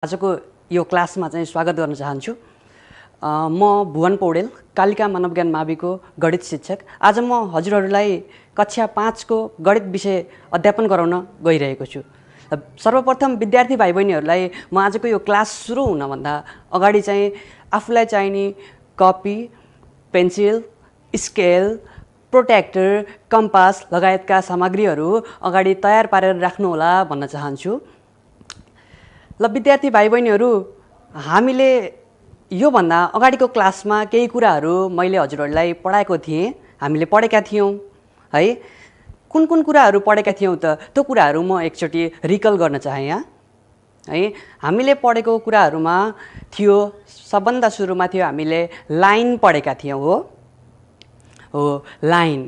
आजको यो क्लासमा चाहिँ स्वागत गर्न चाहन्छु। म भुवन पौडेल, कालिका मानव ज्ञान माविको गणित शिक्षक। आज म हजुरहरूलाई कक्षा 5 को गणित विषय अध्यापन गराउन गइरहेको छु। सर्वप्रथम विद्यार्थी भाइ बहिनीहरूलाई म आजको यो क्लास सुरु हुनभन्दा अगाडि चाहिँ आफूलाई चाहिने कपी, पेन्सिल, स्केल, प्रोट्र्याक्टर, कम्पास लगायतका सामग्रीहरू अगाडि तयार पारेर राख्नुहोला भन्न चाहन्छु। ल विद्यार्थी भाइ बहिनीहरू, हामीले योभन्दा अगाडिको क्लासमा केही कुराहरू मैले हजुरहरूलाई पढाएको थिएँ, हामीले पढेका थियौँ है। कुन कुन कुराहरू पढेका थियौँ त त्यो कुराहरू म एकचोटि रिकल गर्न चाहे यहाँ है। हामीले पढेको कुराहरूमा थियो, सबभन्दा सुरुमा थियो हामीले लाइन पढेका थियौँ। हो लाइन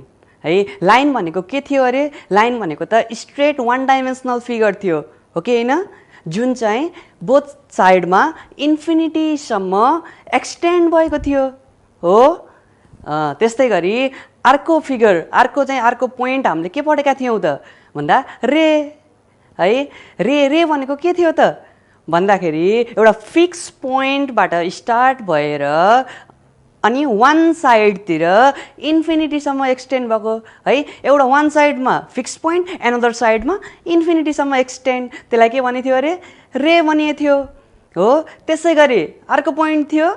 है। लाइन भनेको के थियो अरे? लाइन भनेको त स्ट्रेट वान डाइमेन्सनल फिगर थियो, हो कि होइन? जुन चाहिँ बोथ साइडमा इन्फिनिटीसम्म एक्सटेन्ड भएको थियो। हो त्यस्तै गरी अर्को फिगर, अर्को पोइन्ट हामीले के पढेका थियौँ त भन्दा रे है। रे भनेको के थियो त भन्दाखेरि एउटा फिक्स पोइन्टबाट स्टार्ट भएर अनि वान साइडतिर इन्फिनिटीसम्म एक्सटेन्ड भएको है। एउटा वान साइडमा फिक्स पोइन्ट, एनदर साइडमा इन्फिनिटीसम्म एक्सटेन्ड, त्यसलाई के भने थियो अरे? रे भनिएको थियो। हो त्यसै गरी अर्को पोइन्ट थियो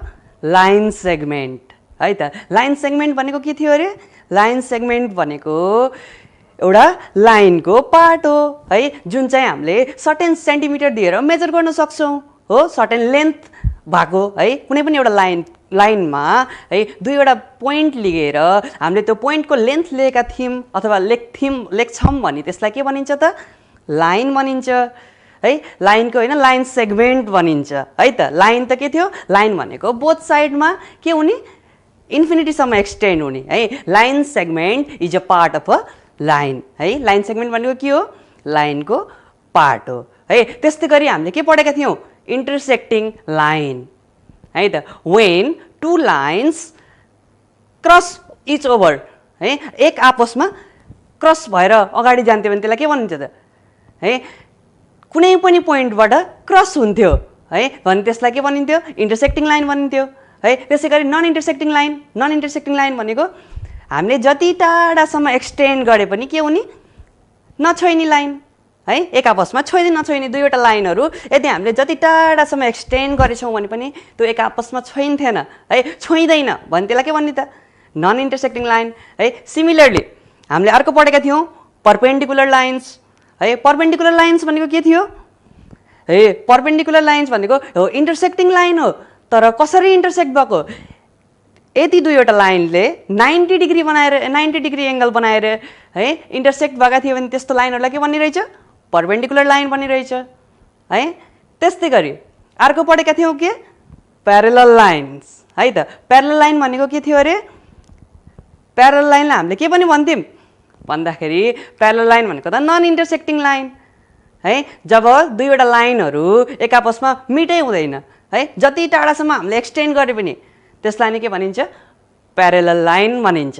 लाइन सेगमेन्ट है त। लाइन सेगमेन्ट भनेको के थियो अरे? लाइन सेगमेन्ट भनेको एउटा लाइनको पार्ट हो है, जुन चाहिँ हामीले सर्टेन सेन्टिमिटर दिएर मेजर गर्न सक्छौँ। हो सर्टेन लेन्थ भएको है, कुनै पनि एउटा लाइनमा है दुईवटा पोइन्ट लिएर हामीले त्यो पोइन्टको लेन्थ लिएका थियौँ अथवा लेख्छौँ भने त्यसलाई के भनिन्छ त? लाइन भनिन्छ है। लाइनको होइन, लाइन सेगमेन्ट भनिन्छ है त। लाइन त के थियो? लाइन भनेको बोथ साइडमा के हुने? इन्फिनिटीसम्म एक्सटेन्ड हुने है। Line segment is a part of a line है। लाइन सेगमेन्ट भनेको के हो? लाइनको पार्ट हो है। त्यस्तै गरी हामीले के पढेका थियौँ? इन्टरसेक्टिङ लाइन है त। When two lines cross each over है, एक आपसमा क्रस भएर अगाडि जान्थ्यो भने त्यसलाई के भनिन्छ त है? कुनै पनि पोइन्टबाट क्रस हुन्थ्यो है भने त्यसलाई के भनिन्थ्यो? इन्टरसेक्टिङ लाइन भनिन्थ्यो है। त्यसै गरी नन इन्टरसेक्टिङ लाइन भनेको हामीले जति टाढासम्म एक्सटेन्ड गरे पनि के हुने? नछोइने लाइन है। एक आपसमा नछोइने दुईवटा लाइनहरू यदि हामीले जति टाढासम्म एक्सटेन्ड गरेछौँ भने पनि त्यो एक आपसमा छोइन्थेन है, छोइँदैन भने त्यसलाई के भन्ने त? नन इन्टरसेक्टिङ लाइन है। सिमिलरली हामीले अर्को पढेका थियौँ परपेन्डिकुलर लाइन्स है। परपेन्डिकुलर लाइन्स भनेको के थियो है? परपेन्डिकुलर लाइन्स भनेको हो इन्टरसेक्टिङ लाइन हो, तर कसरी इन्टरसेक्ट भएको? यदि दुईवटा लाइनले 90 डिग्री एङ्गल बनाएर है इन्टरसेक्ट भएका थियो भने त्यस्तो लाइनहरूलाई के भन्ने रहेछ? परपेन्डिकुलर लाइन भनिरहेछ है। त्यस्तै गरी अर्को पढेका थियौँ के? प्यारलल लाइन्स है त। प्यारलल लाइन भनेको के थियो अरे? प्यारलल लाइनलाई हामीले के पनि भन्थ्यौँ भन्दाखेरि प्यारलल लाइन भनेको त नन इन्टरसेक्टिङ लाइन है। जब दुईवटा लाइनहरू एक आपसमा मिटै हुँदैन है, जति टाढासम्म हामीले एक्सटेन्ड गरे पनि त्यसलाई नै के भनिन्छ? प्यारलल लाइन भनिन्छ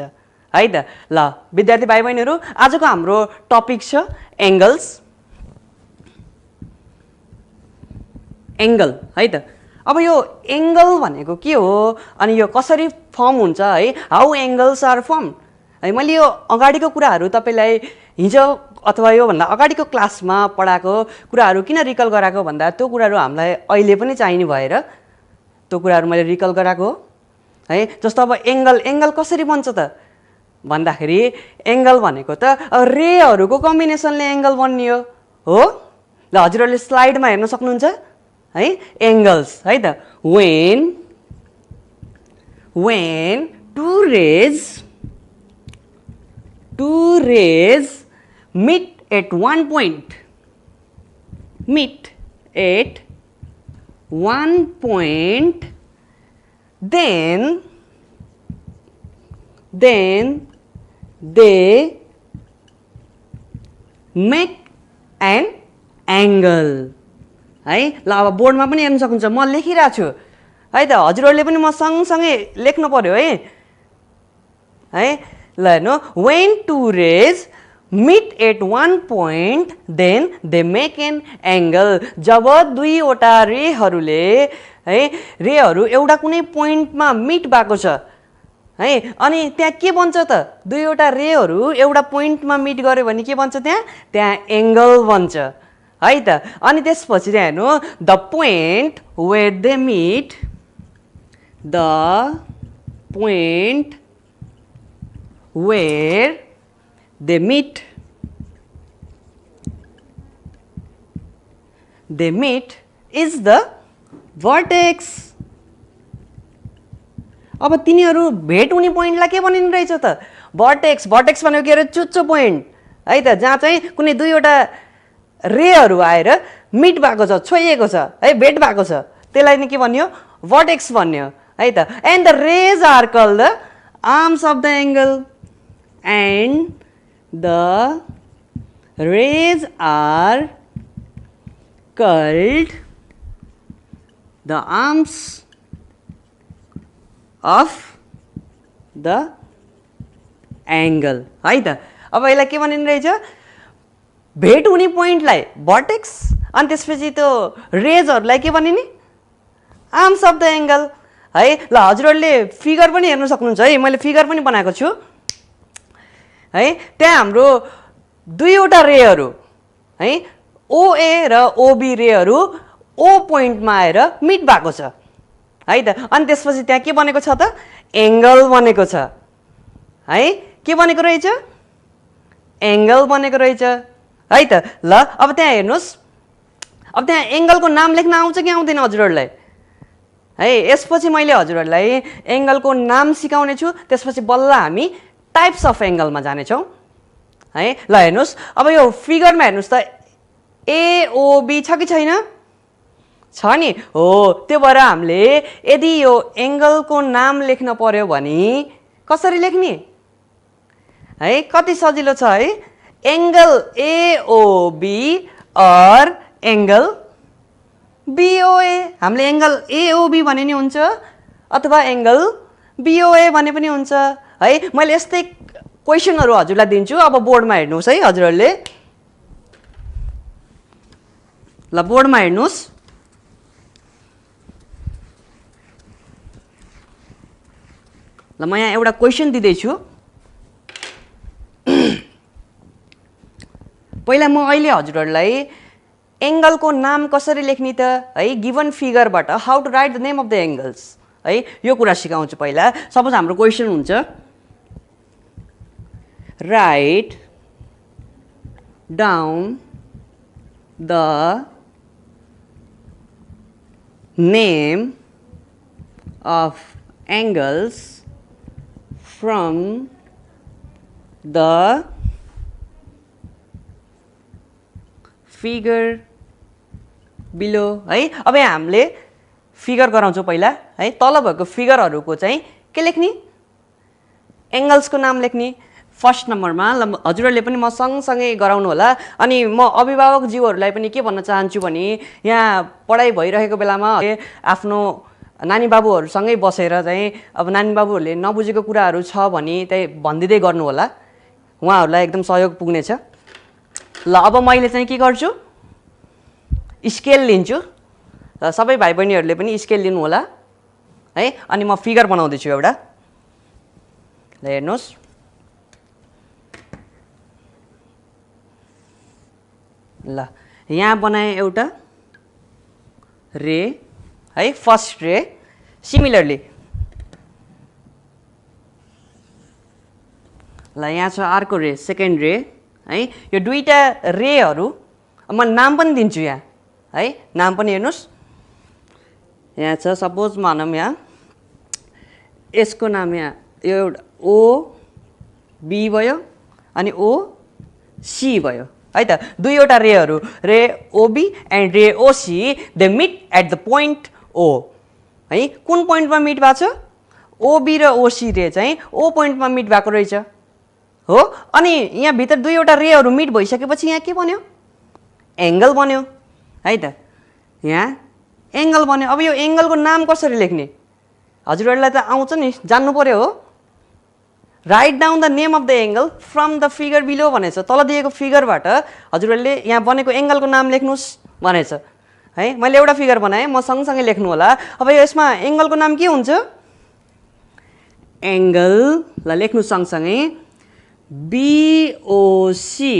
है त। ल विद्यार्थी भाइ बहिनीहरू, आजको हाम्रो टपिक छ एङ्गल है त। अब यो एङ्गल भनेको के हो अनि यो कसरी फर्म हुन्छ है? हाउ एङ्गल्स आर फर्म है। मैले यो अगाडिको कुराहरू तपाईँलाई हिजो अथवा योभन्दा अगाडिको क्लासमा पढाएको कुराहरू किन रिकल गराएको भन्दा त्यो कुराहरू हामीलाई अहिले पनि चाहिने भएर त्यो कुराहरू मैले रिकल गराएको है। जस्तो अब एङ्गल कसरी बन्छ त भन्दाखेरि एङ्गल भनेको त रेहरूको कम्बिनेसनले एङ्गल बन्ने हो। ल हजुरहरूले स्लाइडमा हेर्न सक्नुहुन्छ है एङ्गल्स है त। When two rays meet at one point, then they make an angle है। ल अब बोर्डमा पनि हेर्न सक्नुहुन्छ, म लेखिरहेको छु है त। हजुरहरूले पनि म सँगसँगै लेख्नु पर्यो है। ल हेर्नु, when two rays meet at one point, then they make an angle. जब दुईवटा रेहरूले है रेहरू एउटा कुनै पोइन्टमा मिट भएको छ है अनि त्यहाँ के बन्छ त दुईवटा रेहरू एउटा पोइन्टमा मिट गर्यो भने के बन्छ त्यहाँ एंगल बन्छ है त अनि त्यसपछि त्यहाँ हेर्नु the point where they meet the point where they meet is the vertex. अब तिनीहरू भेट हुने पोइन्टलाई के भनिनु रहेछ त भर्टेक्स भनेको के अरे चुच्चो पोइन्ट है त जहाँ चाहिँ कुनै दुईवटा रेहरू आएर मिट भएको छ छोइएको छ है भेट भएको छ त्यसलाई नि के भन्यो भर्टेक्स भन्यो है त and the rays are called the arms of the angle and the rays are called the arms of the angle है त अब यसलाई के भनिनु रहेछ भेट हुने पोइन्टलाई भर्टेक्स अनि त्यसपछि त्यो रेजहरूलाई के भनिने आर्म्स अफ द एंगल है ल हजुरहरूले फिगर पनि हेर्न सक्नुहुन्छ है मैले फिगर पनि बनाएको छु है त्यहाँ हाम्रो दुईवटा रेहरू है ओए र ओबी रेहरू ओ पोइन्टमा आएर मिट भएको छ है त अनि त्यसपछि त्यहाँ के बनेको छ त एंगल बनेको छ है के बनेको रहेछ एंगल बनेको रहेछ है त ल अब त्यहाँ हेर्नुस् अब त्यहाँ एंगलको नाम लेख्न आउँछ कि आउँदैन हजुरहरूलाई है यसपछि मैले हजुरहरूलाई एंगलको नाम सिकाउने छु त्यसपछि बल्ल हामी टाइप्स अफ एंगलमा जानेछौँ है ल हेर्नुस् अब यो फिगरमा हेर्नुस् त एओबी छ कि छैन छ नि हो त्यो भएर हामीले यदि यो एंगलको नाम लेख्न पर्यो भने कसरी लेख्ने है कति सजिलो छ है एंगल एओबी और एंगल बीओए हामीले एंगल एओबी भने नि हुन्छ अथवा एंगल बीओए भने पनि हुन्छ है मैले यस्तै क्वेशनहरु हजुरलाई दिन्छु अब बोर्डमा हेर्नुस् है हजुरहरूले ल बोर्डमा हेर्नुस् ल म यहाँ एउटा क्वेशन दिदै छु पहिला म अहिले हजुरहरूलाई एंगलको नाम कसरी लेख्ने त है गिवन फिगरबाट how to write the name of the angles है यो कुरा सिकाउँछु पहिला सपोज हाम्रो क्वेशन हुन्छ write down the name of angles from the figure below है अब यहाँ हामीले फिगर गराउँछौं पहिला है तल भएको फिगरहरुको चाहिँ के लेख्ने एंगल्सको नाम लेख्ने फर्स्ट नम्बरमा हजुरहरूले पनि म सँगसँगै गराउनु होला अनि म अभिभावक जीवहरुलाई पनि के भन्न चाहन्छु भने यहाँ पढाइ भइरहेको बेलामा आफ्नो नानी बाबुहरुसँगै बसेर चाहिँ अब नानी बाबुहरुले नबुझेको कुराहरु छ भने त्यही भन्दिदै गर्नु होला उहाँहरुलाई एकदम सहयोग पुग्नेछ ल अब मैले चाहिँ के गर्छु स्केल लिन्छु र सबै भाइ बहिनीहरुले पनि स्केल लिनु होला है अनि म फिगर बनाउँदै छु एउटा ल हेर्नुस् ल यहाँ बनाए एउटा रे है फर्स्ट रे सिमिलरली ल यहाँ छ अर्को रे सेकेन्ड रे है यो दुईटा रेहरु म नाम पनि दिन्छु यहाँ है नाम पनि हेर्नुस् यहाँ छ सपोज मानौं यहाँ यसको नाम यहाँ यो एउटा ओ बी भयो अनि ओ सी भयो है त दुईवटा रेहरु रे ओबी and ray OC they met at the point O है कुन पोइन्टमा मिट भएको छ ओबी र ओसी रे चाहिँ ओ पोइन्टमा मिट भएको रहेछ हो अनि यहाँ भित्र दुईवटा रेहरु मिट भइसकेपछि यहाँ के बन्यो एंगल बन्यो है त यहाँ एंगल बन्यो अब यो एंगलको नाम कसरी लेख्ने हजुरहरुलाई त आउँछ नि जान्नु पर्यो हो right down the name of the angle from the figure below भनेछ। तल दिएको फिगरबाट हजुरहरूले यहाँ बनेको एङ्गलको नाम लेख्नुहोस् भनेछ है। मैले एउटा फिगर बनाएँ, म सँगसँगै लेख्नु होला। अब यसमा एङ्गलको नाम के हुन्छ? एङ्गल ल लेख्नु सँगसँगै बिओसी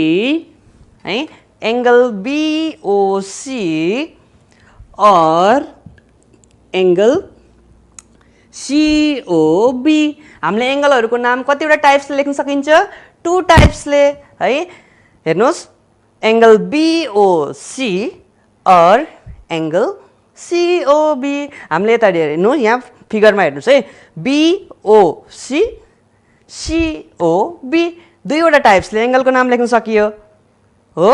है, एङ्गल बिओसी और एङ्गल सिओबी। हामीले एङ्गलहरूको नाम कतिवटा टाइप्सले लेख्न सकिन्छ? 2 टाइप्सले है। हेर्नुहोस्, एङ्गल बिओसी और एङ्गल सिओबी। हामीले यता हेर्नु, यहाँ फिगरमा हेर्नुहोस् है, बिओसी सिओबी दुईवटा टाइप्सले एङ्गलको नाम लेख्न सकियो हो।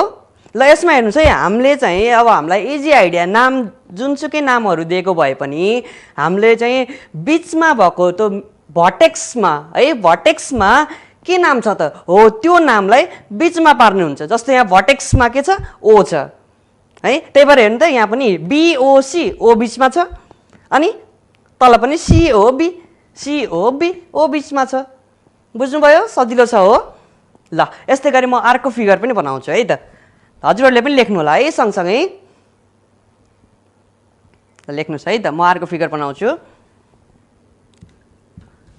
ल यसमा हेर्नुहोस् है, हामीले चाहिँ अब हामीलाई इजी आइडिया, नाम जुनसुकै नामहरू दिएको भए पनि हामीले चाहिँ बिचमा भएको त्यो भर्टेक्समा है, भर्टेक्समा के नाम छ त हो त्यो नामलाई बिचमा पार्ने हुन्छ। जस्तै यहाँ भर्टेक्समा के छ? ओ छ है। त्यही भएर हेर्नु त यहाँ पनि बिओसी ओ बिचमा छ, अनि तल पनि सिओबी सिओबी ओ बिचमा छ। बुझ्नुभयो? सजिलो छ हो। ल यस्तै गरी म अर्को फिगर पनि बनाउँछु है त, हजुरहरूले पनि लेख्नु होला है सँगसँगै। लेख्नुहोस् है त, म अर्को फिगर बनाउँछु।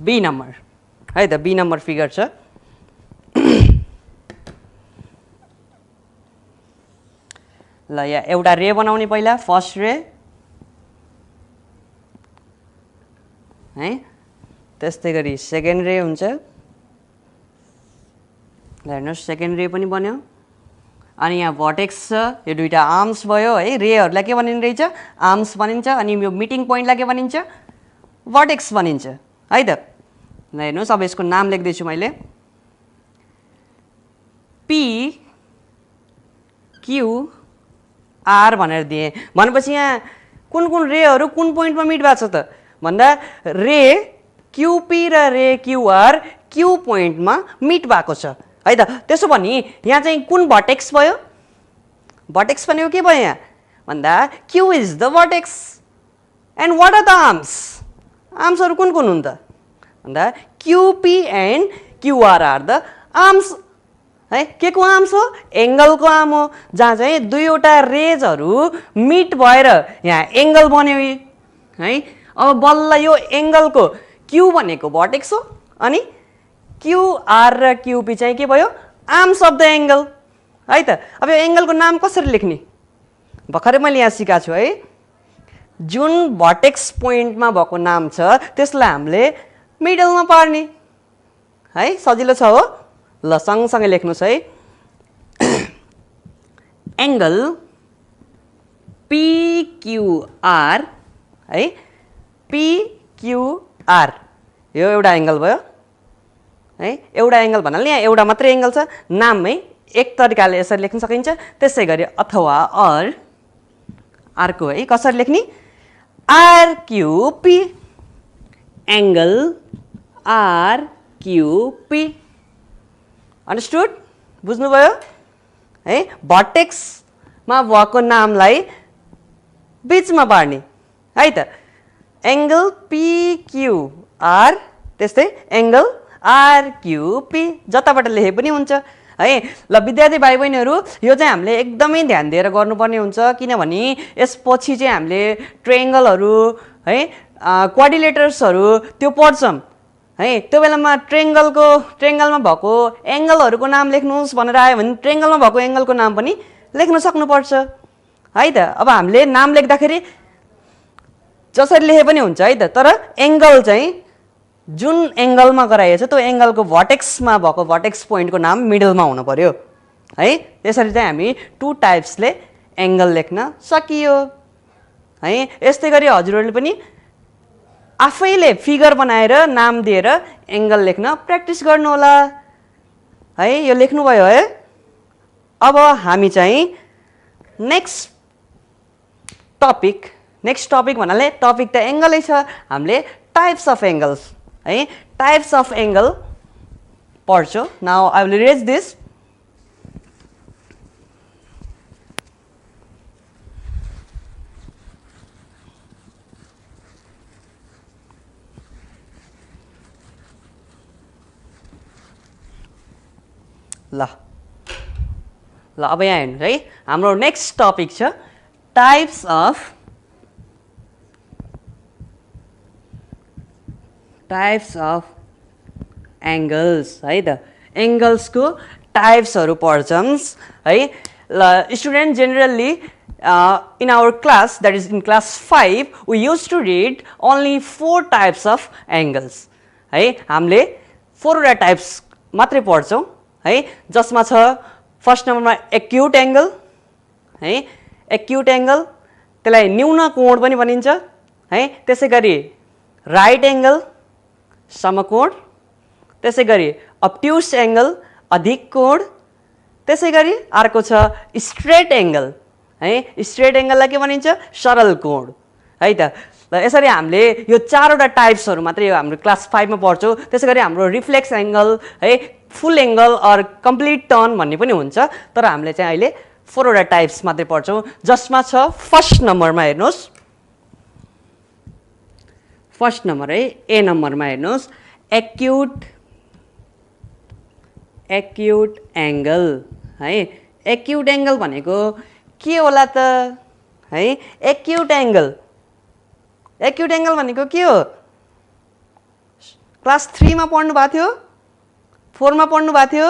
बी नम्बर है त, बी नम्बर फिगर छ। ल यहाँ एउटा रे बनाउने पहिला, फर्स्ट रे है, त्यस्तै गरी सेकेन्ड रे हुन्छ। ल हेर्नुहोस्, सेकेन्ड रे पनि बन्यो। अनि यहाँ भर्टेक्स छ, यो दुईवटा आर्म्स भयो है। रेहरूलाई के भनिने रहेछ? आर्म्स भनिन्छ। अनि यो मिटिङ पोइन्टलाई के भनिन्छ? भर्टेक्स भनिन्छ है त। ल हेर्नुहोस्, अब यसको नाम लेख्दैछु मैले, पी क्यू आर भनेर दिएँ। भनेपछि यहाँ कुन कुन रेहरू कुन पोइन्टमा मिट भएको छ त भन्दा रे क्युपी र रे क्युआर क्यू पोइन्टमा मिट भएको छ है त। त्यसो भने यहाँ चाहिँ कुन भर्टेक्स भयो? भर्टेक्स भनेको के भयो यहाँ भन्दा Q is the vertex and what are the arms? आर्म्सहरू कुन कुन हुन् त भन्दा QP and QR are the arms है। के को आर्म्स हो? एङ्गलको आर्म हो, जहाँ चाहिँ दुईवटा रेजहरू मिट भएर यहाँ एङ्गल बन्यो है। अब बल्ल यो एङ्गलको क्यू भनेको भर्टेक्स हो, अनि क्युआर र क्युपी चाहिँ के भयो? आर्म्स अफ द एङ्गल है त। अब यो एङ्गलको नाम कसरी लेख्ने? भर्खरै मैले यहाँ सिकाएको छु है। जुन भर्टेक्स पोइन्टमा भएको नाम छ त्यसलाई हामीले मिडलमा पार्ने है। सजिलो छ हो। ल सँगसँगै लेख्नुहोस् है, एङ्गल पिक्युआर है, पिक्युआर यो एउटा एङ्गल भयो है। एउटा एङ्गल भन्नाले यहाँ एउटा मात्रै एङ्गल छ, नाममै एक तरिकाले यसरी लेख्न सकिन्छ। त्यसै गरी अथवा अर्को है, कसरी लेख्ने? आरक्युपी, एङ्गल आरक्युपी। अन्डरस्टुड? बुझ्नुभयो है। भर्टेक्समा भएको नामलाई बिचमा पार्ने है त। एङ्गल पिक्युआर त्यस्तै एङ्गल आरक्युपी जताबाट लेखे पनि हुन्छ है। ल विद्यार्थी भाइ बहिनीहरू, यो चाहिँ हामीले एकदमै ध्यान दिएर गर्नुपर्ने हुन्छ, किनभने यसपछि चाहिँ हामीले ट्रेङ्गलहरू है, क्वाड्रिलेटर्सहरू त्यो पढ्छौँ है। त्यो बेलामा ट्रेङ्गलमा भएको एङ्गलहरूको नाम लेख्नुहोस् भनेर आयो भने ट्रेङ्गलमा भएको एङ्गलको नाम पनि लेख्न सक्नुपर्छ है त। अब हामीले नाम लेख्दाखेरि जसरी लेखे पनि हुन्छ है त, तर एङ्गल चाहिँ जुन एङ्गलमा गराइएको छ त्यो एङ्गलको भर्टेक्समा भएको भर्टेक्स पोइन्टको नाम मिडलमा हुनु पर्यो है। त्यसरी चाहिँ हामी 2 टाइप्सले एङ्गल लेख्न सकियो है। यस्तै गरी हजुरहरूले पनि आफैले फिगर बनाएर नाम दिएर एङ्गल लेख्न प्र्याक्टिस गर्नु होला है। यो लेख्नुभयो है। अब हामी चाहिँ नेक्स्ट टपिक भन्नाले टपिक त एङ्गलै छ, हामीले टाइप्स अफ एङ्गल्स है, टाइप्स अफ एङ्गल पढ्छौँ। Now I will raise this. ल ल अब यहाँ हेर्नुहोस् है, हाम्रो नेक्स्ट टपिक छ टाइप्स अफ एङ्गल्स है त। एङ्गल्सको टाइप्सहरू पढ्छौँ है। ल student generally in our class, that is in class 5, we used to read only 4 types of angles है। हामीले 4 वटा टाइप्स मात्रै पढ्छौँ है, जसमा छ फर्स्ट नम्बरमा एक्युट एङ्गल है। एक्युट एङ्गल त्यसलाई न्यून कोण पनि भनिन्छ है। त्यसै गरी राइट एङ्गल समकोण, त्यसै गरी अब्ट्युस एङ्गल अधिक कोण, त्यसै गरी अर्को छ स्ट्रेट एङ्गल है। स्ट्रेट एङ्गललाई के भनिन्छ? सरल कोण है त। ल यसरी हामीले यो 4 वटा टाइप्सहरू मात्रै हाम्रो क्लास 5 मा पढ्छौँ। त्यसै गरी हाम्रो रिफ्लेक्स एङ्गल है, फुल एङ्गल अर कम्प्लिट टर्न भन्ने पनि हुन्छ, तर हामीले चाहिँ अहिले 4 वटा टाइप्स मात्रै पढ्छौँ, जसमा छ फर्स्ट नम्बरमा हेर्नुहोस्, फर्स्ट नम्बर है, ए नम्बरमा हेर्नुहोस् एक्युट एङ्गल है। एक्युट एङ्गल भनेको के होला त है? एक्युट एङ्गल भनेको के हो? क्लास 3 मा पढ्नु भएको थियो, 4 मा पढ्नु भएको थियो?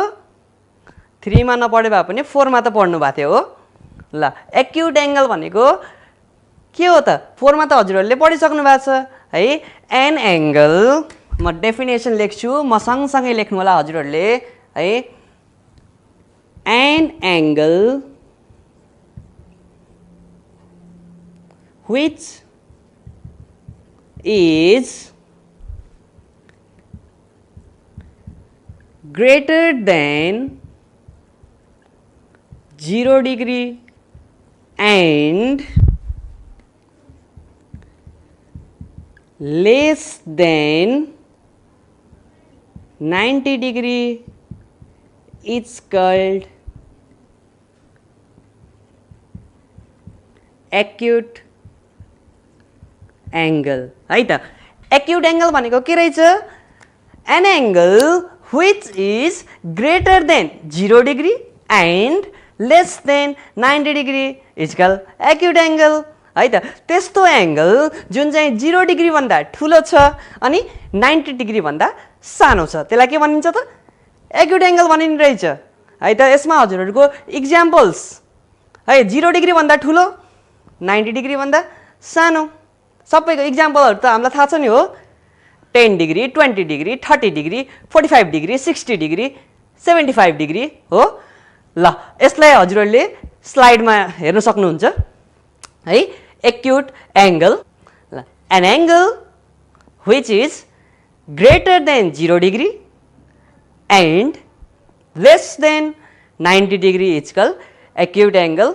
3 मा नपढे भए पनि 4 मा त पढ्नु भएको थियो हो। ल एक्युट एङ्गल भनेको के हो त? 4 मा त हजुरहरूले पढिसक्नु भएको छ है। एन एङ्गल, म डेफिनेसन लेख्छु, म सँगसँगै लेख्नु होला हजुरहरूले है। An angle which is greater than 0 degree and less than 90 degree is called acute angle है त। एक्युट एङ्गल भनेको के रहेछ? An angle which is greater than 0 degree and less than 90 degree is called acute angle है त। त्यस्तो angle जुन चाहिँ 0 डिग्री भन्दा ठुलो छ अनि 90 डिग्री भन्दा सानो छ, त्यसलाई के भनिन्छ त? एक्युट एङ्गल भनिने रहेछ है त। यसमा हजुरहरूको इक्जाम्पल्स है, 0 डिग्री भन्दा ठुलो, 90 डिग्री भन्दा सानो, सबैको इक्जाम्पलहरू त हामीलाई थाहा छ नि हो। 10 degree, 20 degree, 30 degree, 45 degree, 60 degree, 75 degree हो। ल यसलाई हजुरहरूले स्लाइडमा हेर्न सक्नुहुन्छ है। Acute angle, an angle which is greater than 0 degree and less than 90 degree is called acute angle।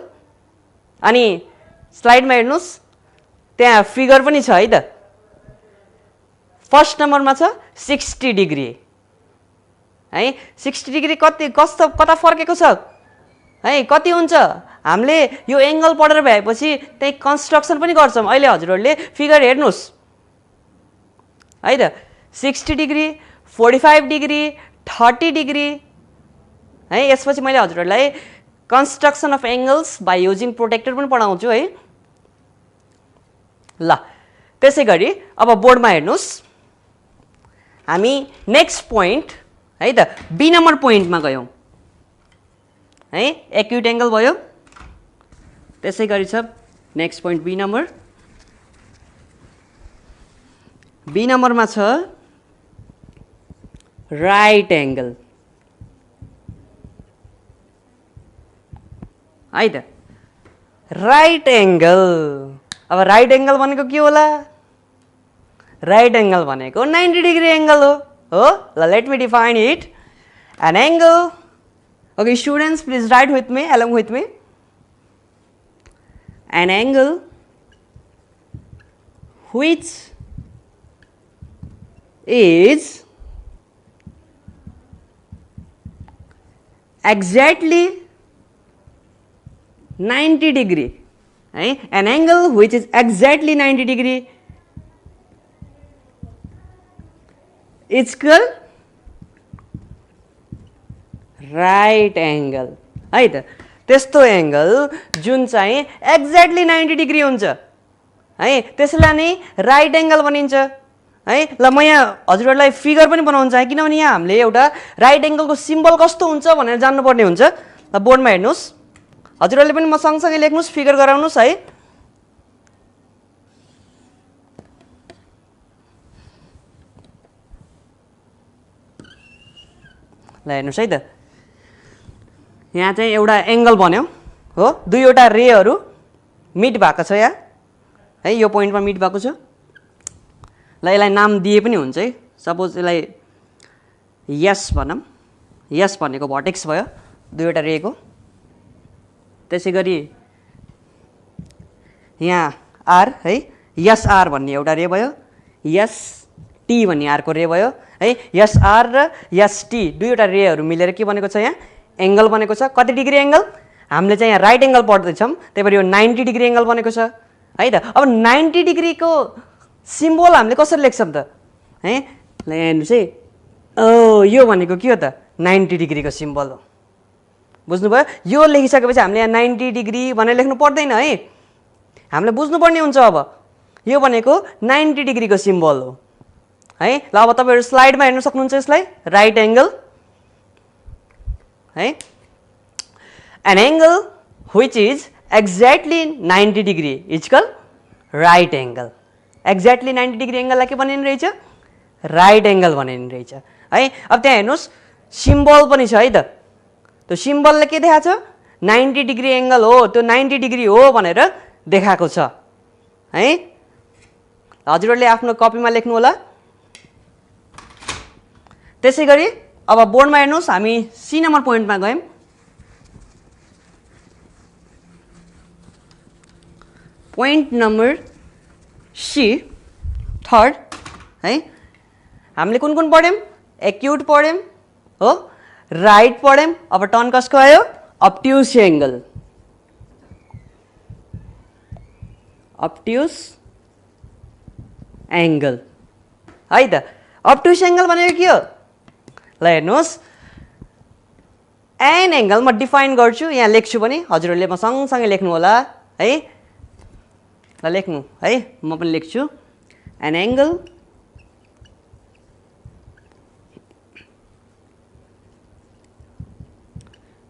अनि स्लाइडमा हेर्नुहोस्, त्यहाँ फिगर पनि छ है त। फर्स्ट नम्बरमा छ 60 डिग्री है। 60 डिग्री कता फर्केको छ है? कति हुन्छ? हामीले यो एङ्गल पढेर भएपछि त्यही कन्स्ट्रक्सन पनि गर्छौँ। अहिले हजुरहरूले फिगर हेर्नुहोस् है त। 60 डिग्री, 45 डिग्री, 30 डिग्री है। यसपछि मैले हजुरहरूलाई construction of angles by using protractor पनि पढाउँछु है। ल त्यसै गरी अब बोर्डमा हेर्नुहोस्, हामी नेक्स्ट पोइन्ट है त बी नम्बर पोइन्टमा गयौँ है। एक्युट एङ्गल भयो, त्यसै गरी छ next point B number. B नम्बरमा छ राइट एङ्गल है त। राइट एङ्गल, अब राइट एङ्गल भनेको के होला? राइट एङ्गल भनेको 90 डिग्री एङ्गल हो। ल let me define it. An angle, okay students please write with me, along with me। An angle which is exactly 90 degree है। An angle which is exactly 90 degree is called right angle है त। त्यस्तो angle जुन चाहिँ exactly 90 degree हुन्छ है त्यसलाई नै राइट एङ्गल भनिन्छ है। ल म यहाँ हजुरहरूलाई फिगर पनि बनाउन चाहेँ किनभने यहाँ हामीले एउटा राइट एङ्गलको सिम्बल कस्तो हुन्छ भनेर जान्नुपर्ने हुन्छ। ल बोर्डमा हेर्नुहोस्, हजुरहरूले पनि म सँगसँगै लेख्नुहोस्, फिगर गराउनुहोस् है। ल हेर्नुहोस् है त, यहाँ चाहिँ एउटा एङ्गल बन्यो हो, दुईवटा रेहरू मिट भएको छ यहाँ है, यो पोइन्टमा मिट भएको छ। ल यसलाई नाम दिए पनि हुन्छ है, सपोज यसलाई यस भनौँ, यस भनेको भर्टेक्स भयो दुईवटा रेको। त्यसै गरी यहाँ आर है, यस आर भन्ने एउटा रे भयो, यस टी भन्ने आरको रे भयो है। यस आर र यस टी दुईवटा रेहरू मिलेर के बनेको छ, यहाँ एङ्गल बनेको छ। कति डिग्री एङ्गल, हामीले चाहिँ यहाँ राइट एङ्गल पढ्दैछौँ त्यही भएर यो 90 डिग्री एङ्गल बनेको छ है त। अब 90 डिग्रीको सिम्बल हामीले कसरी लेख्छौँ त है, ल हेर्नुहोस् है, यो भनेको के हो त 90 डिग्रीको सिम्बल हो, बुझ्नुभयो। यो लेखिसकेपछि हामीले यहाँ 90 डिग्री भनेर लेख्नु पर्दैन है, हामीले बुझ्नुपर्ने हुन्छ। अब यो भनेको 90 डिग्रीको सिम्बल हो है। ल अब तपाईँहरू स्लाइडमा हेर्न सक्नुहुन्छ यसलाई, राइट एङ्गल है, an angle which is exactly 90 degree is call right angle. Exactly 90 degree एङ्गललाई के भनिने रहेछ, राइट एङ्गल भनिने रहेछ है। अब त्यहाँ हेर्नुहोस् सिम्बल पनि छ है त, त्यो सिम्बलले के देखाएको छ, 90 डिग्री एङ्गल हो, त्यो 90 डिग्री हो भनेर देखाएको छ है। हजुरहरूले आफ्नो कपीमा लेख्नु होला। त्यसै गरी अब बोर्डमा हेर्नुहोस्, हामी सी नम्बर पोइन्टमा गयौँ। पोइन्ट नम्बर सी थर्ड है, हामीले कुन कुन पढ्यौँ, एक्युट पढ्यौँ हो, राइट पढ्यौँ। अब टर्न कसको आयो, अब्ट्युस एङ्गल, अब्ट्युस एङ्गल है त। अब्ट्युस एङ्गल भनेको के हो, ल हेर्नुहोस्, एन एङ्गल म डिफाइन गर्छु, यहाँ लेख्छु पनि, हजुरहरूले म सँगसँगै लेख्नु होला है। ल लेख्नु है, म पनि लेख्छु, an angle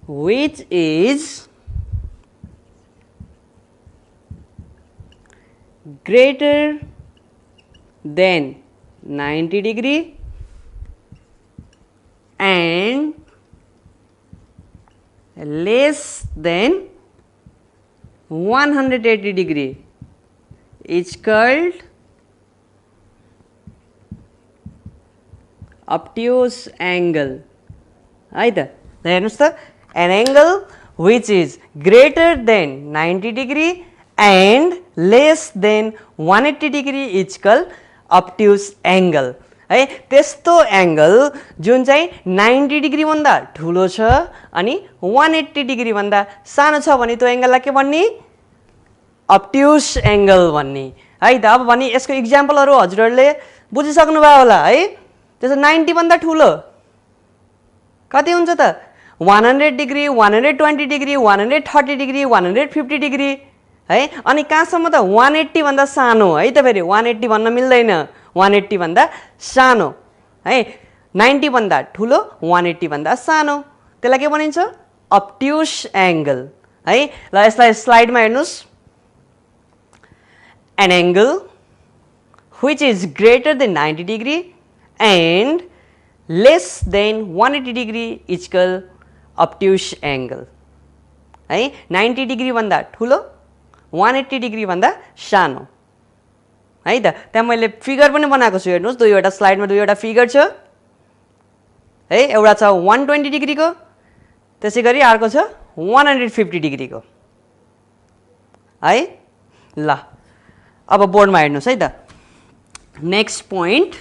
which is greater than 90 degree and less than 180 degree is called obtuse angle है त। हेर्नुहोस् त, an angle which is greater than 90 degree and less than 180 degree is called obtuse angle है। त्यस्तो एङ्गल जुन चाहिँ 90 degree भन्दा ठुलो छ अनि 180 डिग्री भन्दा सानो छ भने त्यो एङ्गललाई के भन्ने, अब्ट्युस एङ्गल भन्ने है त। अब भने यसको इक्जाम्पलहरू हजुरहरूले बुझिसक्नु भयो होला है। त्यसो 90 भन्दा ठुलो कति हुन्छ त, 100 डिग्री, 120 डिग्री, 130 डिग्री, 150 डिग्री है। अनि कहाँसम्म त 180 भन्दा सानो है त, फेरि 180 भन्न मिल्दैन, 180 भन्दा सानो है। 90 भन्दा ठुलो, 180 भन्दा सानो, त्यसलाई के भनिन्छ, अब्ट्युस एङ्गल है। ल यसलाई स्लाइडमा हेर्नुहोस्, an angle which is greater than 90 degree and less than 180 degree is called obtuse angle है। 90 डिग्री भन्दा ठुलो, 180 डिग्री भन्दा सानो है त। त्यहाँ मैले फिगर पनि बनाएको छु, हेर्नुहोस् दुईवटा स्लाइडमा दुईवटा फिगर छ है। एउटा छ 120 डिग्रीको, त्यसै गरी अर्को छ 150 डिग्रीको है। ल अब बोर्डमा हेर्नुहोस् है त। नेक्स्ट पोइन्ट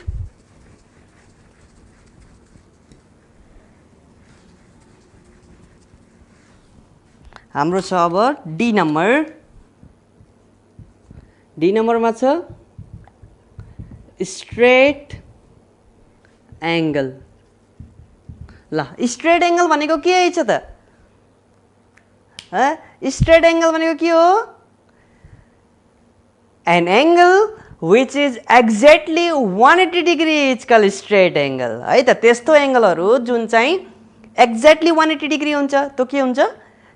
हाम्रो छ अब डी नम्बर। डी नम्बरमा छ स्ट्रेट एङ्गल ल स्ट्रेट एङ्गल भनेको के छ त स्ट्रेट एङ्गल भनेको के हो an angle which is exactly 180 degree is called straight angle है त त्यस्तो एङ्गलहरु जुन चाहिँ एक्ज्याक्टली 180 डिग्री हुन्छ त्यो के हुन्छ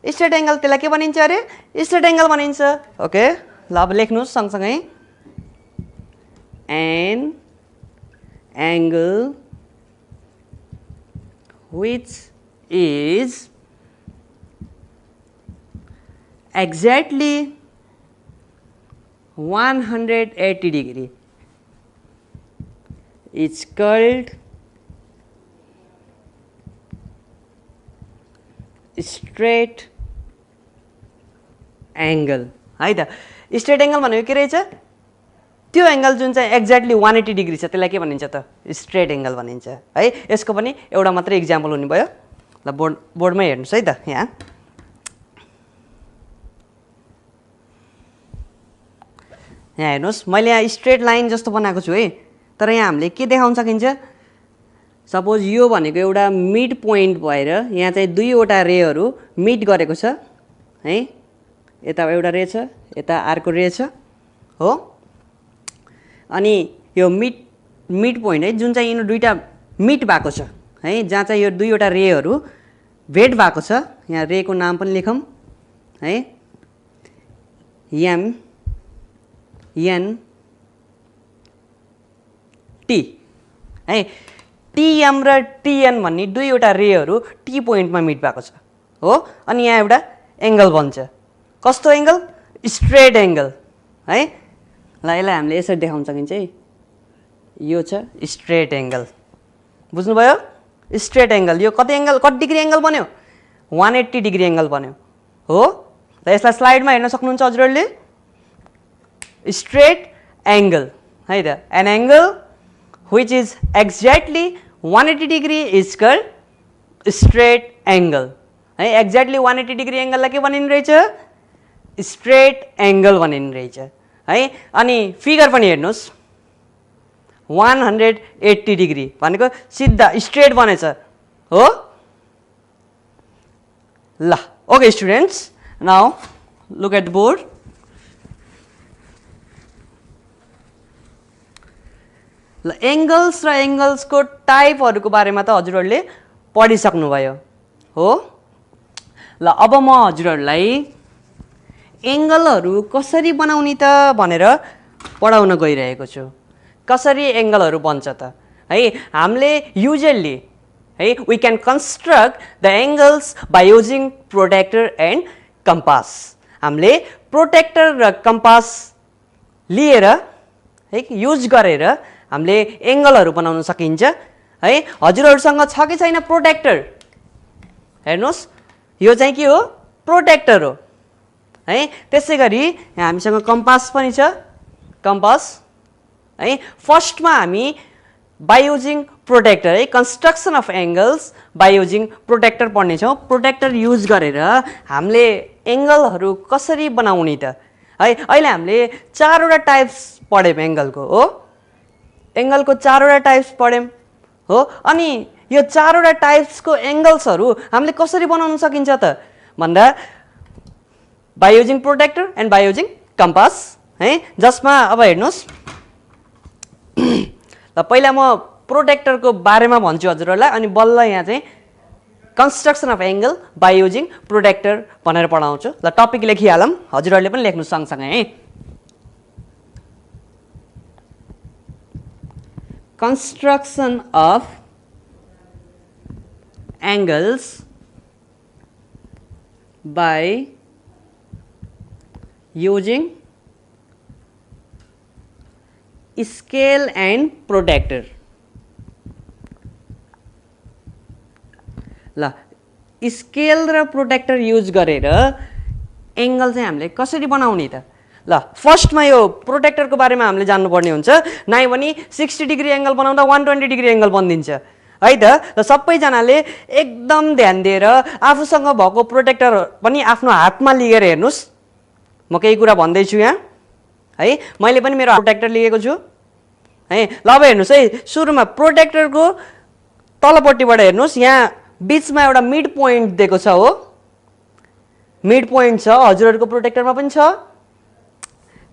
स्ट्रेट एङ्गल त्यसलाई के भनिन्छ अरे स्ट्रेट एङ्गल भनिन्छ ओके ल अब लेख्नुस् सँगसँगै an angle which is exactly 180 degree is called straight angle है त स्ट्रेट एङ्गल भनेको के रहेछ त्यो एङ्गल जुन चाहिँ एक्ज्याक्टली 180 डिग्री छ त्यसलाई के भनिन्छ त स्ट्रेट एङ्गल भनिन्छ है यसको पनि एउटा मात्रै इक्जाम्पल हुने भयो ल बोर्डमै हेर्नुस् है त यहाँ हेर्नुस् मैले यहाँ स्ट्रेट लाइन जस्तो बनाएको छु है तर यहाँ हामीले के देखाउन सकिन्छ सपोज यो भनेको एउटा मिड पोइन्ट भएर यहाँ चाहिँ दुईवटा रेहरू मिट गरेको छ है यता एउटा रे छ यता अर्को रे छ हो अनि यो मिड पोइन्ट है जुन चाहिँ यिनीहरू दुईटा मिट भएको छ है जहाँ चाहिँ यो दुईवटा रेहरू भेट भएको छ यहाँ रेको नाम पनि लेखौँ है एम एन टी है टिएम र टिएन भन्ने दुईवटा रेहरू टी पोइन्टमा मिट भएको छ हो अनि यहाँ एउटा एङ्गल बन्छ कस्तो एङ्गल स्ट्रेट एङ्गल है ल यसलाई हामीले यसरी देखाउन सकिन्छ है यो छ स्ट्रेट एङ्गल बुझ्नुभयो स्ट्रेट एङ्गल यो कति डिग्री एङ्गल बन्यो 180 डिग्री एङ्गल बन्यो हो र यसलाई स्लाइडमा हेर्न सक्नुहुन्छ हजुरहरूले स्ट्रेट एङ्गल है त an angle which is exactly 180 degree is called straight angle है एक्ज्याक्टली 180 डिग्री एङ्गललाई के भनिने रहेछ स्ट्रेट एङ्गल भनिने रहेछ है अनि फिगर पनि हेर्नुस् 180 डिग्री भनेको सिधा स्ट्रेट बनेछ हो ल okay students now look at the board ल एङ्गल्स र एङ्गल्सको टाइपहरूको बारेमा त हजुरहरूले पढिसक्नुभयो हो ल अब म हजुरहरूलाई एङ्गलहरू कसरी बनाउने त भनेर पढाउन गइरहेको छु कसरी एङ्गलहरू बन्छ त है हामीले युजुअली है we can construct the angles by using protractor and compass हामीले प्रोट्र्याक्टर र कम्पास लिएर है युज गरेर हामीले एङ्गलहरू बनाउन सकिन्छ है हजुरहरूसँग छ कि छैन प्रोट्र्याक्टर हेर्नुहोस् यो चाहिँ के हो प्रोट्र्याक्टर हो है त्यसै गरी हामीसँग कम्पास पनि छ कम्पास है फर्स्टमा हामी बाई युजिङ प्रोट्र्याक्टर है construction of angles by using protractor पढ्नेछौँ प्रोट्र्याक्टर युज गरेर हामीले एङ्गलहरू कसरी बनाउने त है अहिले हामीले चारवटा टाइप्स पढ्यौँ एङ्गलको हो एङ्गलको चारवटा टाइप्स पढ्यौँ हो अनि यो चारवटा टाइप्सको एङ्गल्सहरू हामीले कसरी बनाउन सकिन्छ त भन्दा by using protractor and by using compass है जसमा अब हेर्नुहोस् ल पहिला म प्रोट्र्याक्टरको बारेमा भन्छु हजुरहरूलाई अनि बल्ल यहाँ चाहिँ construction of angle by using protractor भनेर पढाउँछु ल टपिक लेखिहालौँ हजुरहरूले पनि लेख्नु सँगसँगै है construction of angles by using scale and protractor ल स्केल र प्रोट्र्याक्टर युज गरेर एङ्गल चाहिँ हामीले कसरी बनाउने त ल फर्स्टमा यो प्रोट्र्याक्टरको बारेमा हामीले जान्नुपर्ने हुन्छ नाइ भने 60 डिग्री एङ्गल बनाउँदा 120 डिग्री एङ्गल बनिदिन्छ है त र सबैजनाले एकदम ध्यान दिएर आफूसँग भएको प्रोट्र्याक्टर पनि आफ्नो हातमा लिएर हेर्नुहोस् म केही कुरा भन्दैछु यहाँ है मैले पनि मेरो प्रोट्र्याक्टर लिएको छु है ल अब हेर्नुहोस् है सुरुमा प्रोट्र्याक्टरको तलपट्टिबाट हेर्नुहोस् यहाँ बीचमा एउटा मिड पोइन्ट दिएको छ हो, मिड पोइन्ट छ हजुरहरूको प्रोटेक्टरमा पनि छ।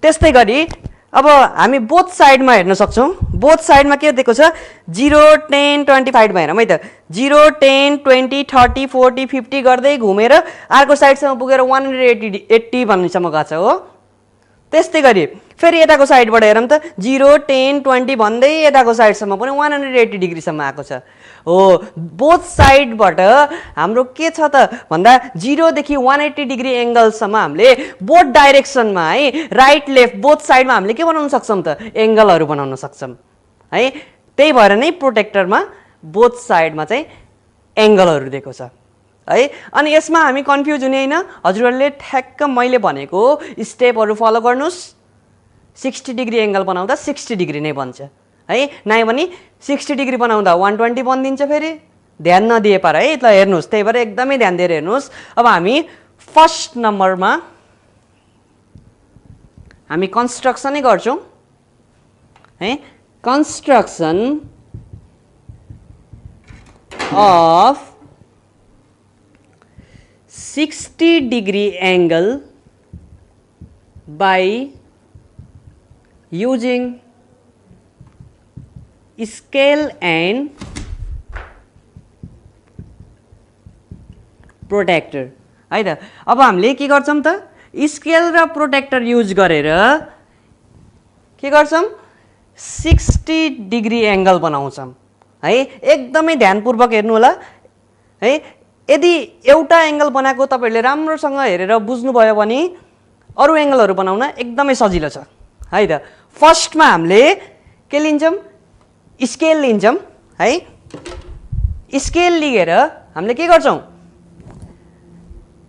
त्यस्तै गरी अब हामी बोथ साइडमा हेर्न सक्छौँ। बोथ साइडमा के दिएको छ 0 10 25 मा हेरौँ है त 0 10 20 30 40 50 गर्दै घुमेर अर्को साइडसम्म पुगेर 180 भन्नेसम्म गएको छ हो। त्यस्तै गरी फेरि यताको साइडबाट हेरौँ त 0 10 20 भन्दै यताको साइडसम्म पनि 180 डिग्रीसम्म आएको छ हो। बोथ साइडबाट हाम्रो के छ त भन्दा 0 देखि 180 डिग्री एङ्गलसम्म हामीले बोथ डाइरेक्सनमा है राइट लेफ्ट बोथ साइडमा हामीले के बनाउन सक्छौँ त एङ्गलहरू बनाउन सक्छौँ है। त्यही भएर नै प्रोटेक्टरमा बोथ साइडमा चाहिँ एङ्गलहरू दिएको छ है। अनि यसमा हामी कन्फ्युज हुने होइन, हजुरहरूले ठ्याक्क मैले भनेको स्टेपहरू फलो गर्नुहोस्। 60 डिग्री एङ्गल बनाउँदा 60 डिग्री नै बन्छ है, नाइ भने 60 डिग्री बनाउँदा 120 बनिदिन्छ। फेरि ध्यान नदिए पार है, ल हेर्नुहोस्, त्यही भएर एकदमै ध्यान दिएर हेर्नुहोस्। अब हामी फर्स्ट नम्बरमा हामी कन्स्ट्रक्सनै गर्छौँ है। Construction of 60 degree angle by using scale and protractor है त। अब हामीले के गर्छौँ त स्केल र प्रोटेक्टर युज गरेर के गर्छौँ 60 डिग्री एंगल बनाउँछौँ है। एकदमै ध्यानपूर्वक हेर्नु होला है। यदि एउटा एङ्गल बनाएको तपाईहरुले राम्रोसँग हेरेर बुझ्नुभयो भने अरु एङ्गलहरू बनाउन एकदमै सजिलो छ है त। फर्स्टमा हामीले के लिन्छौँ स्केल लिन्छौँ है। स्केल लिएर हामीले के गर्छौँ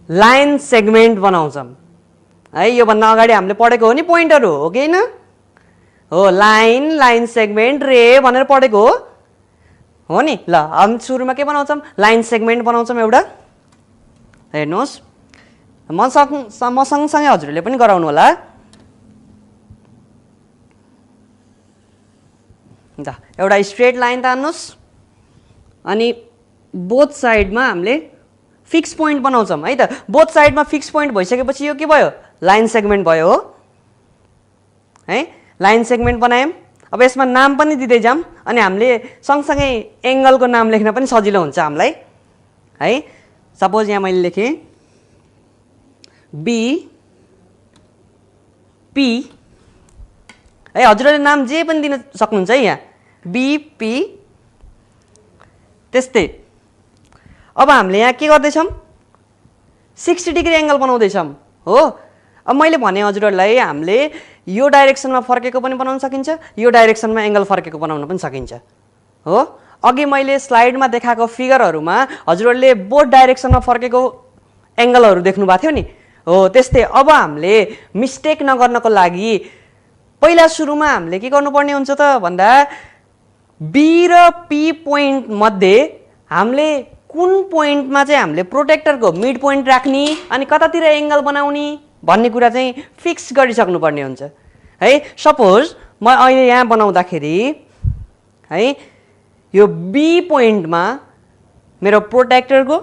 लाइन सेगमेन्ट बनाउँछौँ है। यो भन्दा अगाडि हामीले पढेको हो नि पोइन्टहरु हो कि हैन हो, लाइन लाइन सेगमेन्ट रे भनेर पढेको हो नि। ल हामी सुरुमा के बनाउँछौँ लाइन सेगमेन्ट बनाउँछौँ एउटा। हेर्नुहोस् म सँगसँगै हजुरले पनि गराउनु होला। ल एउटा स्ट्रेट लाइन तान्नुस् अनि बोथ साइडमा हामीले फिक्स पोइन्ट बनाउँछौँ है त। बोथ साइडमा फिक्स पोइन्ट भइसकेपछि यो के भयो लाइन सेगमेन्ट भयो हो है। लाइन सेगमेन्ट बनायौँ। अब यसमा नाम पनि दिँदै जाऊँ अनि हामीले सँगसँगै एङ्गलको नाम लेख्न पनि सजिलो हुन्छ हामीलाई है। सपोज यहाँ मैले लेखेँ बी पी है। हजुरहरूले नाम जे पनि दिन सक्नुहुन्छ है यहाँ बीपी। त्यस्तै अब हामीले यहाँ के गर्दैछौँ 60 डिग्री एङ्गल बनाउँदैछौँ हो। अब मैले भने हजुरहरूलाई हामीले यो डाइरेक्सनमा फर्केको पनि बनाउन सकिन्छ, यो डाइरेक्सनमा एङ्गल फर्केको बनाउन पनि सकिन्छ हो। अघि मैले स्लाइडमा देखाएको फिगरहरूमा हजुरहरूले बोथ डाइरेक्सनमा फर्केको एङ्गलहरू देख्नु भएको थियो नि हो। त्यस्तै अब हामीले मिस्टेक नगर्नको लागि पहिला सुरुमा हामीले के गर्नुपर्ने हुन्छ त भन्दा बी र पी पोइन्ट मध्ये हामीले कुन पोइन्टमा चाहिँ हामीले प्रोटेक्टरको मिड पोइन्ट राख्ने अनि कतातिर एङ्गल बनाउने भन्ने कुरा चाहिँ फिक्स गरिसक्नुपर्ने हुन्छ है। सपोज म अहिले यहाँ बनाउँदाखेरि है यो बी पोइन्टमा मेरो प्रोटेक्टरको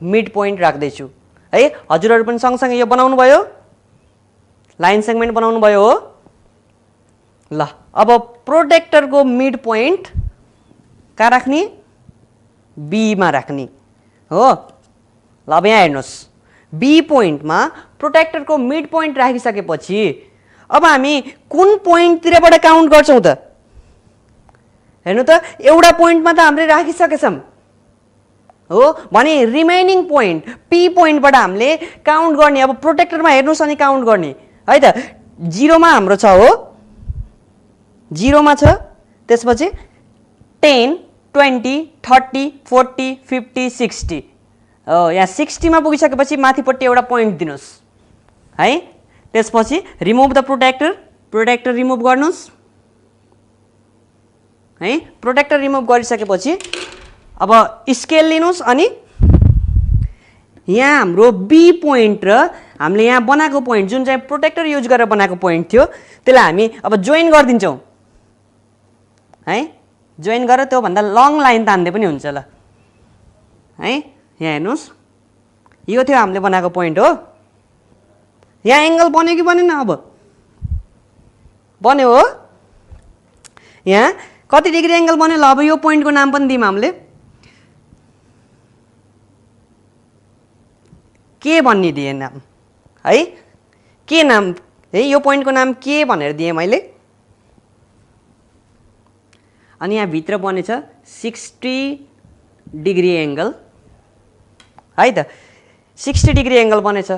मिड पोइन्ट राख्दैछु है। हजुरहरू पनि सँगसँगै यो बनाउनु भयो लाइन सेगमेन्ट बनाउनु भयो हो। ल अब प्रोटेक्टरको मिड पोइन्ट कहाँ राख्ने बीमा राख्ने हो। ल अब यहाँ हेर्नुहोस् बी पोइन्टमा प्रोटेक्टरको मिड पोइन्ट राखिसकेपछि अब हामी कुन पोइन्टतिरबाट काउन्ट गर्छौँ त हेर्नु त। एउटा पोइन्टमा त हामीले राखिसकेछौँ हो भने रिमेनिङ पोइन्ट पी पोइन्टबाट हामीले काउन्ट गर्ने। अब प्रोटेक्टरमा हेर्नुहोस् अनि काउन्ट गर्ने है त। 0 मा हाम्रो छ हो 0 मा छ। त्यसपछि 10 20 30 40 50 60 हो। यहाँ 60 मा पुगिसकेपछि माथिपट्टि एउटा पोइन्ट दिनुहोस् है। त्यसपछि remove the protractor, protractor remove गर्नुहोस् है। प्रोटेक्टर रिमुभ गरिसकेपछि अब स्केल लिनुहोस् अनि यहाँ हाम्रो बी पोइन्ट र हामीले यहाँ बनाएको पोइन्ट जुन चाहिँ प्रोटेक्टर युज गरेर बनाएको पोइन्ट थियो त्यसलाई हामी अब जोइन गरिदिन्छौँ है। जोइन गरेर त्यो भन्दा लङ लाइन तान्दै पनि हुन्छ। ल है। यहाँ हेर्नुहोस्, यो थियो हामीले बनाएको पोइन्ट हो। यहाँ एङ्गल बन्यो कि बनेन? अब बन्यो हो। यहाँ कति डिग्री एङ्गल बन्यो? ल अब यो पोइन्टको नाम पनि दियौँ हामीले, के भन्ने दिएँ नाम है, के नाम है, यो पोइन्टको नाम के भनेर दिएँ मैले। अनि यहाँ भित्र बनेछ 60 डिग्री एङ्गल है त, 60 डिग्री एङ्गल बनेछ।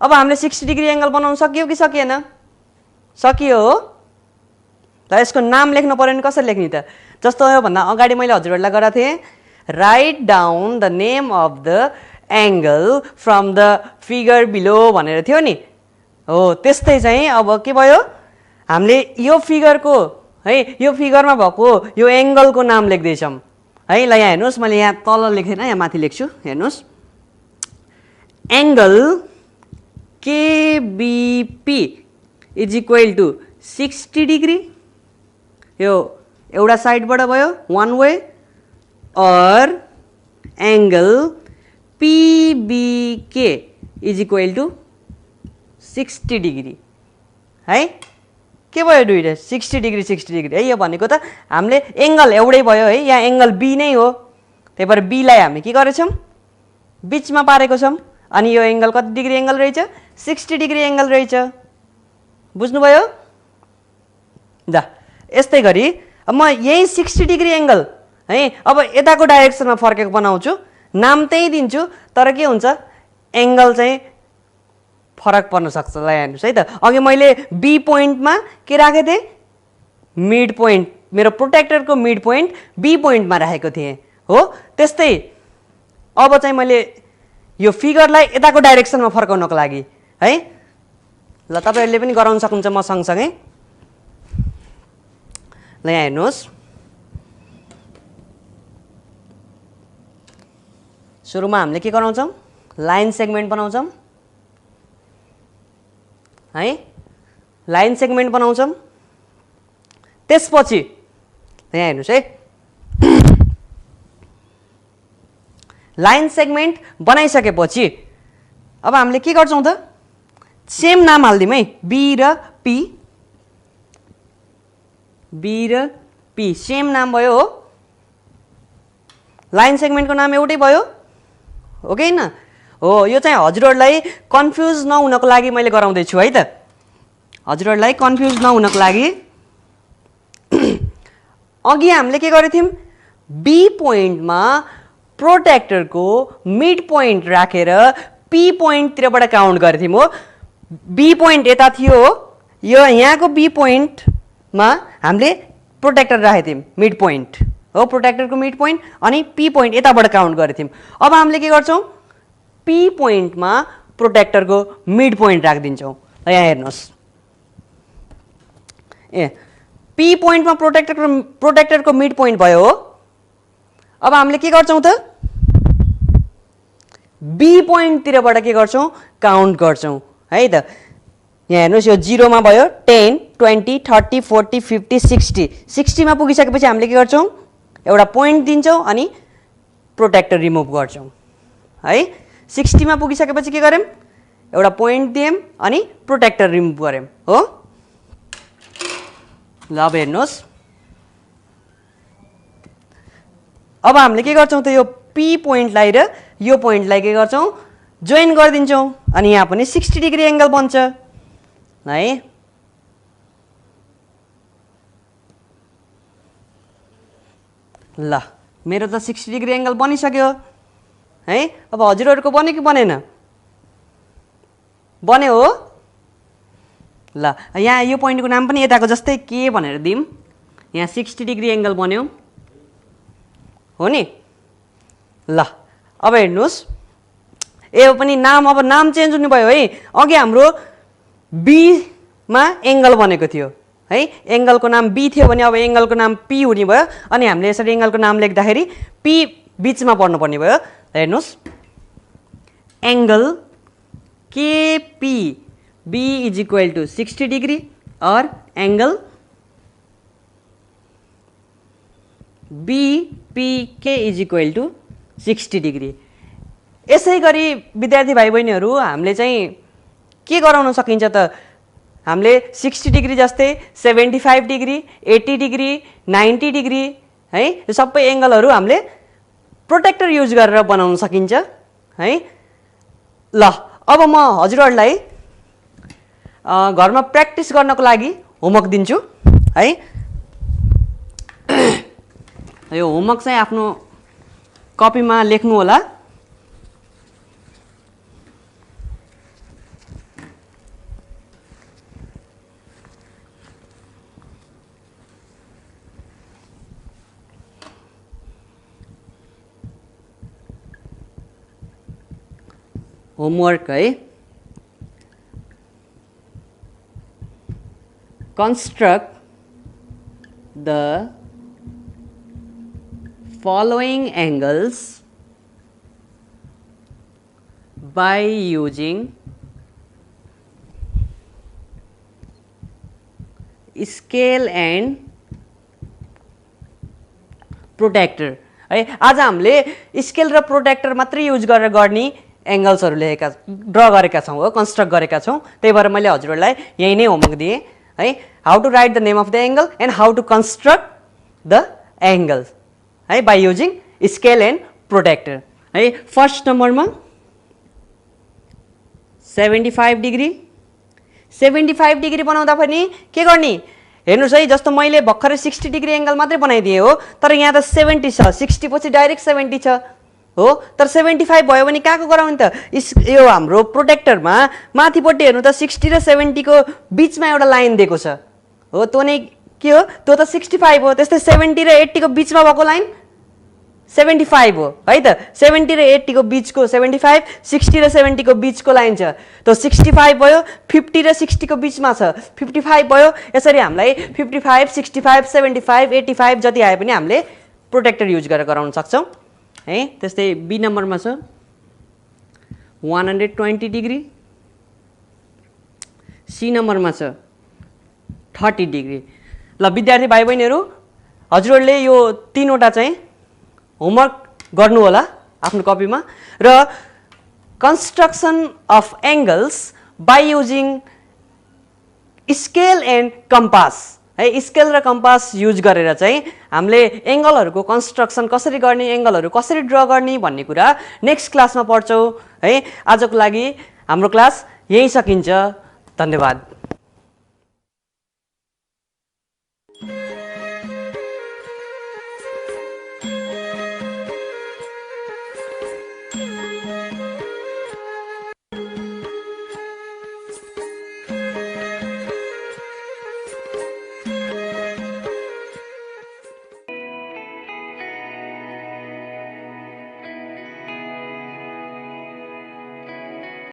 अब हामीले 60 डिग्री एङ्गल बनाउन सकियो कि सकिएन? सकियो हो। त यसको नाम लेख्नु पर्यो नि, कसरी लेख्ने त? जस्तो योभन्दा अगाडि मैले हजुरहरूलाई गरेको थिएँ, right down the name of the angle from the figure below भनेर थियो नि हो। त्यस्तै चाहिँ अब के भयो, हामीले यो फिगरको है, यो फिगरमा भएको यो एङ्गलको नाम लेख्दैछौँ है। ल यहाँ हेर्नुहोस्, मैले यहाँ तल लेखेन, यहाँ माथि लेख्छु, हेर्नुहोस्। Angle KBP is equal to 60 degree, यो एउटा साइडबाट भयो वान वे, और angle PBK is equal to 60 degree है। के भयो दुईटा? 60 डिग्री 60 डिग्री है। यो भनेको त हामीले एङ्गल एउटै भयो है, यहाँ एङ्गल बी नै हो, त्यही भएर बीलाई हामी के गरेछौँ, बिचमा पारेको छौँ। अनि यो एङ्गल कति डिग्री एङ्गल रहेछ? 60 डिग्री एङ्गल रहेछ। बुझ्नुभयो? ल यस्तै गरी अब म यही 60 डिग्री एङ्गल है, अब यताको डाइरेक्सनमा फर्केको बनाउँछु, नाम त्यही दिन्छु, तर के हुन्छ, एङ्गल चाहिँ फरक पर्न सक्छ। ल हेर्नुहोस् है त, अघि मैले बी पोइन्टमा के राखेको थिएँ, मिड पोइन्ट, मेरो प्रोटेक्टरको मिड पोइन्ट बी पोइन्टमा राखेको थिएँ हो। त्यस्तै अब चाहिँ मैले यो फिगरलाई यताको डाइरेक्सनमा फर्काउनको लागि है। ल तपाईँहरूले पनि गराउन सक्नुहुन्छ म सँगसँगै। ल यहाँ हेर्नुहोस्, सुरुमा हामीले के गराउँछौँ, लाइन सेगमेन्ट बनाउँछौँ है, लाइन सेगमेन्ट बनाउँछौँ। त्यसपछि यहाँ हेर्नुहोस् है, लाइन सेगमेन्ट बनाइसकेपछि अब हामीले के गर्छौँ त, सेम नाम हालिदिउँ है, बी र पी, बी र पी सेम नाम भयो हो। लाइन सेगमेन्टको नाम एउटै भयो हो कि होइन हो। यो चाहिँ हजुरहरूलाई कन्फ्युज नहुनको लागि मैले गराउँदैछु है त, हजुरहरूलाई कन्फ्युज नहुनको लागि। अघि हामीले के गरेको थियौँ, बी पोइन्टमा प्रोटेक्टरको मिड पोइन्ट राखेर पी पोइन्टतिरबाट काउन्ट गरेको थियौँ हो। बी पोइन्ट यता थियो हो, यो यहाँको बी पोइन्टमा हामीले प्रोटेक्टर राखेको थियौँ मिड पोइन्ट हो, प्रोटेक्टरको मिड पोइन्ट, अनि पी पोइन्ट यताबाट काउन्ट गरेको थियौँ। अब हामीले के गर्छौँ, पी पोइन्टमा प्रोटेक्टरको मिड पोइन्ट राखिदिन्छौँ। यहाँ हेर्नुहोस्, ए पी पोइन्टमा प्रोटेक्टरको मिड पोइन्ट भयो हो। अब हामीले के गर्छौँ त, बी पोइन्टतिरबाट के गर्छौँ, काउन्ट गर्छौँ है त। यहाँ हेर्नुहोस्, यो 0 मा भयो 10 20 30 40 50 60, 60 मा पुगिसकेपछि हामीले के गर्छौँ, एउटा पोइन्ट दिन्छौँ अनि प्रोटेक्टर रिमुभ गर्छौँ है। 60 मा पुगिसकेपछि के गर्यौँ, एउटा पोइन्ट दियौँ अनि प्रोटेक्टर रिमुभ गर्यौँ हो। ल अब हेर्नुहोस्, अब हामीले के गर्छौँ त, यो पी पोइन्टलाई र यो पोइन्टलाई के गर्छौँ, जोइन गरिदिन्छौँ, अनि यहाँ पनि 60 डिग्री एङ्गल बन्छ है। ल मेरो त 60 डिग्री एङ्गल बनिसक्यो है। अब हजुरहरूको बन्यो कि बनेन? बन्यो हो। ल यहाँ यो पोइन्टको नाम पनि यताको जस्तै के भनेर दिउँ, यहाँ 60 डिग्री एङ्गल बन्यो हो नि। ल अब हेर्नुहोस्, यो पनि नाम, अब नाम चेन्ज हुने भयो है। अघि हाम्रो बीमा एङ्गल बनेको थियो है, एङ्गलको नाम बी थियो भने अब एङ्गलको नाम पी हुने भयो, अनि हामीले यसरी एङ्गलको नाम लेख्दाखेरि पी बिचमा पर्नुपर्ने भयो। हेर्नुहोस्, angle KP B is equal to 60 degree और angle BPK is equal to 60 degree. यसै गरी विद्यार्थी भाइ बहिनीहरू हामीले चाहिँ के गराउन सकिन्छ त हामीले 60 डिग्री जस्तै 75 डिग्री 80 डिग्री 90 डिग्री है यो सबै एङ्गलहरू हामीले प्रोटेक्टर युज गरेर बनाउन सकिन्छ है। ल अब म हजुरहरूलाई घरमा प्र्याक्टिस गर्नको लागि होमवर्क दिन्छु है। यो होमवर्क चाहिँ आफ्नो कपीमा लेख्नु होला। होमवर्क है, construct the following angles by using scale and protractor है। आज हामीले स्केल र प्रोटेक्टर मात्रै युज गरेर गर्ने एङ्गल्सहरू लेखेका ड्र गरेका छौँ हो, कन्स्ट्रक्ट गरेका छौँ। त्यही भएर मैले हजुरहरूलाई यही नै होमवर्क दिएँ है। How to write the name of the angle and how to construct the angle है by using scale and protractor है। फर्स्ट नम्बरमा 75 डिग्री 75 डिग्री बनाउँदा पनि के गर्ने हेर्नुहोस् है, जस्तो मैले भर्खरै 60 डिग्री एङ्गल मात्रै बनाइदिएँ हो, तर यहाँ त 70 छ, 60 पछि डाइरेक्ट 70 छ हो। तर 75 भयो भने कहाँको गराउने त यो हाम्रो प्रोटेक्टरमा माथिपट्टि हेर्नु त 60 र 70 को बिचमा एउटा लाइन दिएको छ हो, त्यो नै के हो, त्यो त 65 हो। त्यस्तै 70 र 80 को बिचमा भएको लाइन 75 हो है त। 70 र 80 को बिचको 75, 60 र 70 को बिचको लाइन छ, त्यो 65 भयो। 50 र 60 को बिचमा छ, 55 भयो। यसरी हामीलाई 55, 65, 75, 85 जति आए पनि हामीले प्रोटेक्टर युज गरेर गराउन सक्छौँ है। त्यस्तै बी नम्बरमा छ 120 डिग्री, सी नम्बरमा छ 30 डिग्री। ल विद्यार्थी भाइ बहिनीहरू हजुरहरूले यो तीनवटा चाहिँ होमवर्क गर्नु होला आफ्नो कपीमा। र construction of angles by using scale and compass है, स्केल र कम्पास युज गरेर चाहिँ हामीले एङ्गलहरूको कन्स्ट्रक्सन कसरी गर्ने, एङ्गलहरू कसरी ड्र गर्ने भन्ने कुरा नेक्स्ट क्लासमा पढ्छौँ है। आजको लागि हाम्रो क्लास यहीँ सकिन्छ। धन्यवाद।